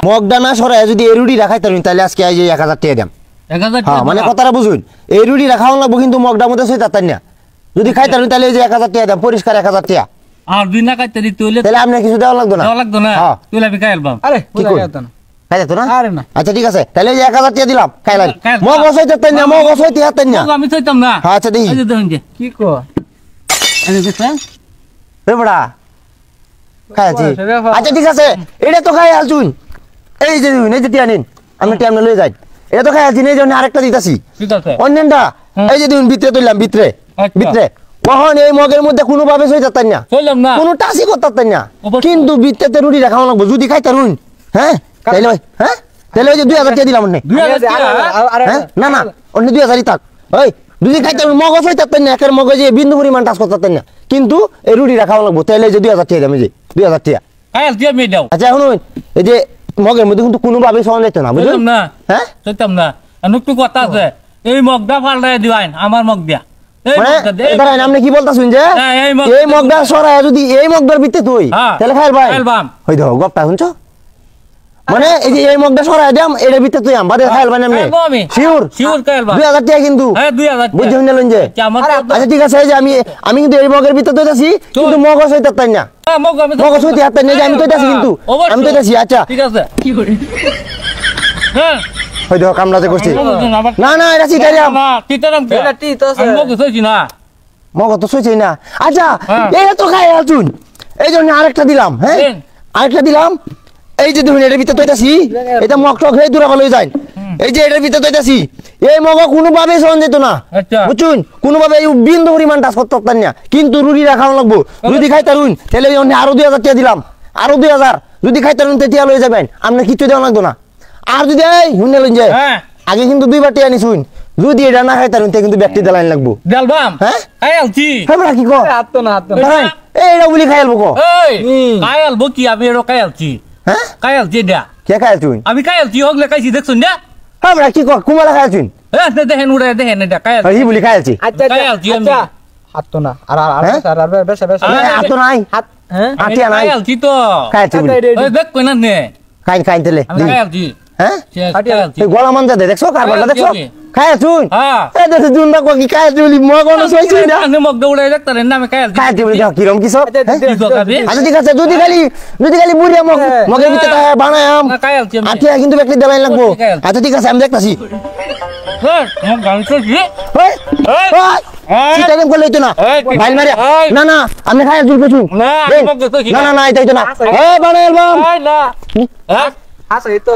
মগডা না সরাই যদি এই রুটি রাখাই তাহলে আজকে 1000 টাকা দাম। মানে কথাটা বুঝুন, এই রুটি রাখাও লাগবো কিন্তু মগডার মধ্যে সই তার না। যদি খাই তাহলে এই যে 1000 টাকা দাম, পরিষ্কার 1000 টাকা। আর দিন না খাইতে দিতে হইলে তাহলে আপনি কিছু দেওয়া লাগতো না। দেওয়া লাগতো না। তুই লাবি খাই আলবাম। আরে কি কই খাই যেত না। আরে না, আচ্ছা ঠিক আছে, তাহলে এই যে 1000 টাকা দিলাম, খাইলাম। মগ সই তার না, মগ সই তার না। আমি সইতাম না। আচ্ছা দেখি। এই যে দেখুন যে কি কো এই যে রে বড়া খাইছি। আচ্ছা ঠিক আছে, এটা তো খাই আলছুন। এই যে এই যে টিয়া নিন, আমি টিয়া লয়ে যাই। এটা তো খাই আলছি, এই জন্য আরেকটা দিতাছি। ঠিক আছে। অন্যটা এই যে দিন ভিতরে তুললাম, ভিতরে ভিতরে কখন এই মগের মধ্যে কোনো ভাবে সই তার না, চললাম না, কোনো টাসি করতে না, কিন্তু ভিতরেতে রুটি রাখাও লাগবো। যদি খাই তারুন, হ্যাঁ তাইলে ভাই, হ্যাঁ তাইলে ওই যে 2000 টাকা দিলাম। অন্য 2000 না না, অন্য 2000ই থাক। ওই যদি খাই তারুন, মগজ হই তার না, একের মগজে বিন্দু পরিমাণ টাচ করতে না, কিন্তু এই রুটি রাখাও লাগবো। তাইলে যে 2000 টাকা দাম, এই যে 2000 টাকা। আচ্ছা এখন এই যে মগের মধ্যে কিন্তু কোনো ভাবে সমান যেত না, বুঝলেন না? হ্যাঁ সইতাম না। একটু কথা আছে, এই মগটা পাল্টাই দিবেন, আমার মগ দিয়া। দাঁড়ান, আপনি কি বলতেছেন যে এই মগটা সরাই যদি এই মগটার ভিতরে তুই তাহলে খাইল ভাই হই দাও গপটা শুনছো? মানে এই যে এই মগটা সরাই দিলাম, এর ভিতরে তুই বাদে খাইল ভাই আমি শিওর শিওর খাইল ভাই 2000 টাকা কিন্তু। হ্যাঁ 2000 বুঝছেন না লঞ্জে। আচ্ছা ঠিক আছে, এই যে আমি কিন্তু এই মগের ভিতরে তুইতাছি, কিন্তু মগজ হইতে তাই না। হ্যাঁ মগজ হইতে হাত না, আমি তুইতাছি কিন্তু আমি তুইতাছি। আচ্ছা ঠিক আছে, কি করে হ্যাঁ হই দাও কামলাতে করছি। না না এটা চিটারাম না, চিটারাম এটা টি তো আছে, মগ সইছি না, মগ তো সইছি না। আচ্ছা এটা তো খাই আলছুন, এই জন্য আরেকটা দিলাম। হ্যাঁ আরেকটা দিলাম, এই যে দেখুন এটার ভিতরে তৈতাছি, এটা মগ টক হয়ে দূরা ভালো যায়। এই যে এটার ভিতরে তৈতাছি, এই মগ কোনো ভাবে সহন যেত না, বুঝছুন? কোনো ভাবে এই বিন্দু পরিমাণ টাচ করতে পারতেন না, কিন্তু রুটি রাখাও লাগবো। রুটি খাই তারুন তাহলে আরো 2000 টাকা দিলাম, আরো 2000 যদি খাই তারুন তেতিয়া লয়ে যাবেন, আপনি কিছু দেওয়া লাগতো না। আর যদি এই হুনে লইন যায় আগে কিন্তু 2বার টাকা নিছুন, যদি এটা না খাই তারুন কিন্তু ব্যক্তি দেলাইন লাগবো। দেলবাম হ্যাঁ খাই আলছি। হ্যাঁ বড়া কি কো আত্তো না আত্তো না, এই এটা বলি খাই আলবো কো। এই খাই আলবো কি আমি এরো খাই আলছি। হ্যাঁ খাই আলছি দা কে খাই আলছুন? আমি খাই আলছি, হগলে খাইছি দেখছুন না। হ্যাঁ বড়া কি কো কুমালা খাই আলছুন? হ্যাঁ দেখেন উড়ে দেখেন এটা খাই আলছি, এই বলি খাই আলছি। আচ্ছা খাই আলছি আমি। আত্তো না আর বেশ আত্তো নাই, হ্যাঁ আটিয়া নাই, খাই আলছি তো খাই আলছি ওই দেখ কই না নে খাই খাই তাহলে আমি খাই আলছি। হ্যাঁ খাই আলছি, এই গলা মান দে দেখছো কারবারটা দেখছো খাই আলছুন। হ্যাঁ এই দেখো জুনদা কো কি খাই আলছি মগ কোন সইছি না, আমি মগ দৌড়ে দেখতার না আমি খাই আলছি। খাই আলছি বলি কি রকম কিসব? আচ্ছা ঠিক আছে, যদি খালি বুড়িয়া মগের ভিতরে বানায়াম আটিয়া কিন্তু ব্যক্তি দেলাইন লাগবো। আচ্ছা ঠিক আছে আমি দেখতাছি। হ্যাঁ মগ গান করছি। ওই ওই চিটাগাম করলে হইতো না ভাই মারিয়া। না না আমি খাই আলছি পেছুন। না না না এটা হইতো না। এই বানাইলাম না হ্যাঁ আছে তো